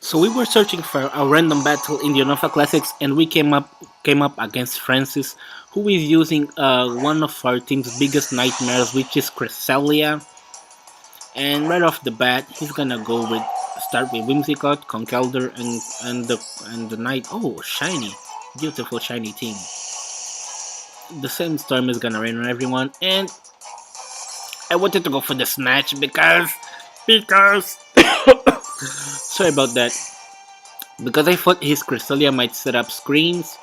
So we were searching for a random battle in the Unova Classics, and we came up against Francis, who is using one of our team's biggest nightmares, which is Cresselia. And right off the bat, he's gonna go with start with Whimsicott, Conkeldurr, and the Knight. Oh, shiny, beautiful shiny team. The same storm is gonna rain on everyone, and I wanted to go for the snatch because sorry about that. Because I thought his Cresselia might set up screens,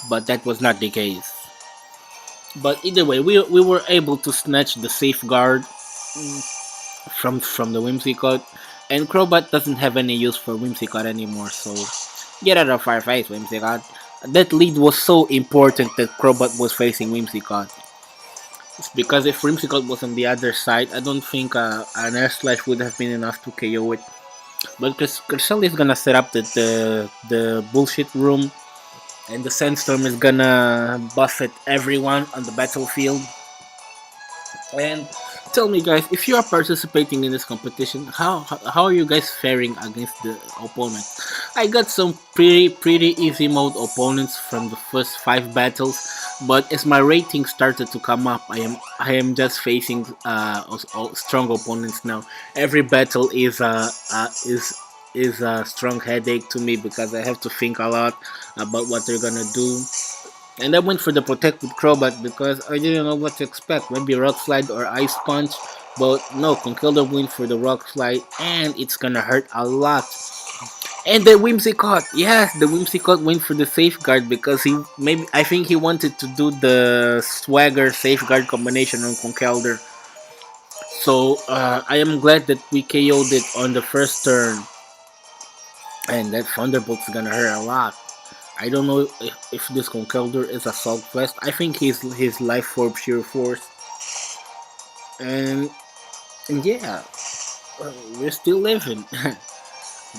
but that was not the case. But either way, we were able to snatch the safeguard from the Whimsicott, and Crobat doesn't have any use for Whimsicott anymore, so get out of our face, Whimsicott. That lead was so important that Crobat was facing Whimsicott. It's because if Whimsicott was on the other side, I don't think an Air Slash would have been enough to KO it. But Cresselia is gonna set up the bullshit room, and the Sandstorm is gonna buffet everyone on the battlefield. And tell me, guys, if you are participating in this competition, how are you guys faring against the opponent? I got some pretty easy mode opponents from the first 5 battles, but as my rating started to come up, I am just facing strong opponents now. Every battle is a strong headache to me because I have to think a lot about what they're gonna do. And I went for the Protect with Crobat because I didn't know what to expect. Maybe Rock Slide or Ice Punch. But no, Conkeldurr went for the Rock Slide and it's gonna hurt a lot. And the Whimsicott, yes, the Whimsicott went for the Safeguard because I think he wanted to do the Swagger Safeguard combination on Conkeldurr. So I am glad that we KO'd it on the first turn. And that Thunderbolt's gonna hurt a lot. I don't know if this Conkeldurr is a Salt Quest. I think he's his Life Orb Pure Force. And yeah, we're still living.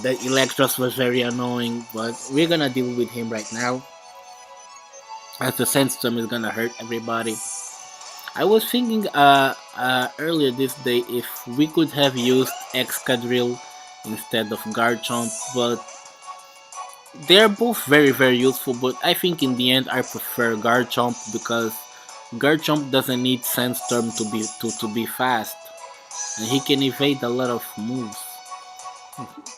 That Electros was very annoying, but we're gonna deal with him right now. As the Sandstorm is gonna hurt everybody. I was thinking earlier this day if we could have used Excadrill instead of Garchomp, but they're both very useful, but I think in the end I prefer Garchomp because Garchomp doesn't need Sandstorm to be fast, and he can evade a lot of moves.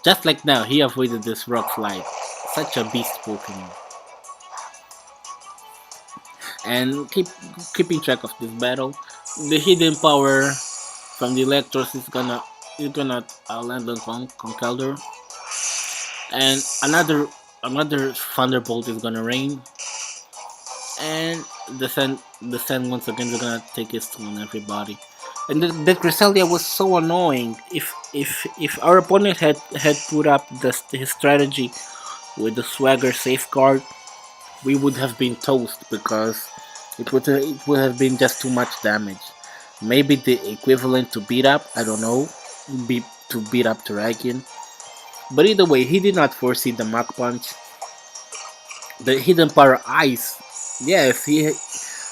Just like now, he avoided this Rock Slide. Such a beast Pokemon. And keeping track of this battle, the hidden power from the Electros is gonna land on Conkeldurr, and another Thunderbolt is gonna rain, and the sand once again is gonna take its toll on everybody. And the Cresselia was so annoying. If our opponent had put up his strategy with the Swagger Safeguard, we would have been toast because it would have been just too much damage. Maybe the equivalent to beat up, I don't know, to beat up Terrakion. But either way, he did not foresee the Mach Punch. The Hidden Power Ice. Yes,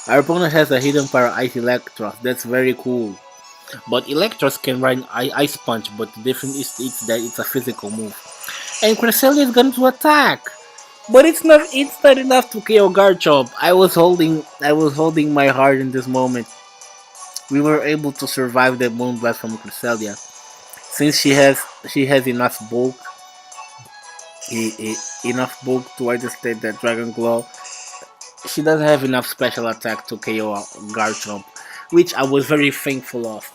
our opponent has a Hidden Power Ice Electros. That's very cool. But Electros can run Ice Punch, but the difference is that it's a physical move. And Cresselia is going to attack. But it's not enough to KO Garchomp. I was holding my heart in this moment. We were able to survive the Moonblast from Cresselia. Since she has enough bulk to understand that Dragon Claw, she doesn't have enough special attack to KO Garchomp, which I was very thankful of.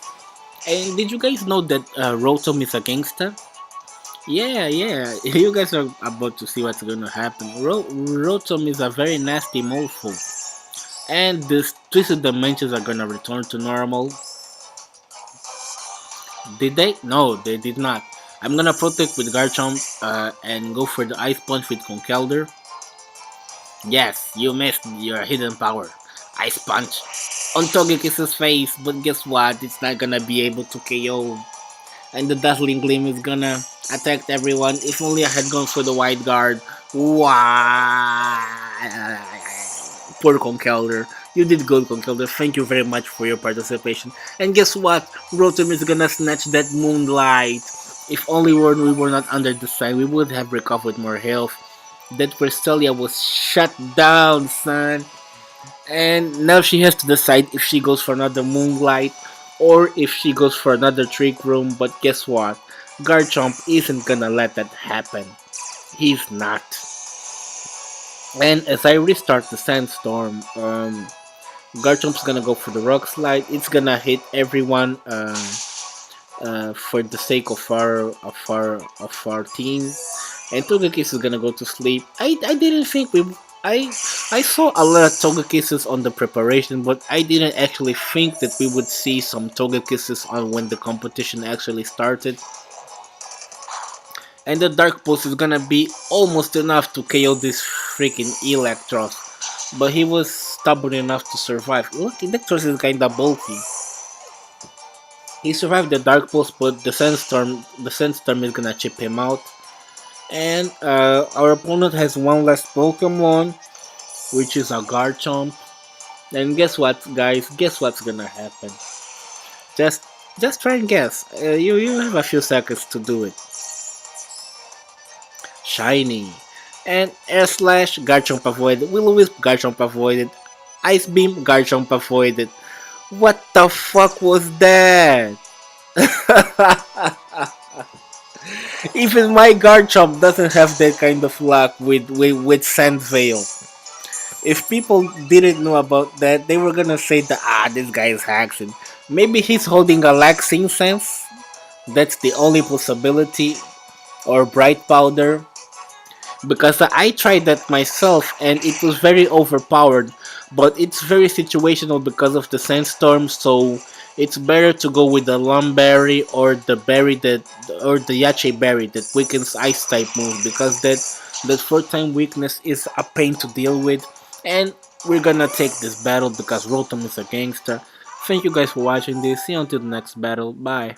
And did you guys know that Rotom is a gangster? Yeah. You guys are about to see what's gonna happen. Rotom is a very nasty mofo. And the twisted dimensions are gonna return to normal. Did they? No, they did not. I'm gonna protect with Garchomp and go for the Ice Punch with Conkeldurr. Yes, you missed your hidden power. Ice Punch on Togekiss' face, but guess what? It's not gonna be able to KO. And the Dazzling Gleam is gonna attack everyone. If only I had gone for the Wide Guard. Wow! Poor Conkeldurr. You did good, Conkeldurr. Thank you very much for your participation. And guess what? Rotom is gonna snatch that Moonlight. If only we were not under the sign, we would have recovered more health. That Cresselia was shut down, son. And now she has to decide if she goes for another Moonlight or if she goes for another Trick Room. But guess what? Garchomp isn't gonna let that happen. He's not. And as I restart the Sandstorm, Garchomp's gonna go for the Rock Slide. It's gonna hit everyone for the sake of our team. And Togekiss is gonna go to sleep. I didn't think we I I saw a lot of Togekisses on the preparation, but I didn't actually think that we would see some Togekisses on when the competition actually started. And the Dark Pulse is gonna be almost enough to KO this freaking Electros. But he was stubborn enough to survive. Look, Electros is kinda bulky. He survived the Dark Pulse, but the Sandstorm is gonna chip him out. And our opponent has one last Pokemon, which is a Garchomp. And guess what, guys? Guess what's gonna happen? Just, just try and guess. You have a few seconds to do it. Shiny. And Air Slash, Garchomp avoided. Will Wisp, Garchomp avoided. Ice Beam, Garchomp avoided. What the fuck was that? Even my Garchomp doesn't have that kind of luck with Sand Veil. If people didn't know about that, they were gonna say that this guy is hacking. Maybe he's holding a Laxing Sense. That's the only possibility. Or Bright Powder. Because I tried that myself and it was very overpowered, but it's very situational because of the sandstorm, so it's better to go with the Lumberry or the berry that or the Yache berry that weakens ice type moves because that 4 time weakness is a pain to deal with. And we're gonna take this battle because Rotom is a gangster. Thank you guys for watching this. See you until the next battle. Bye.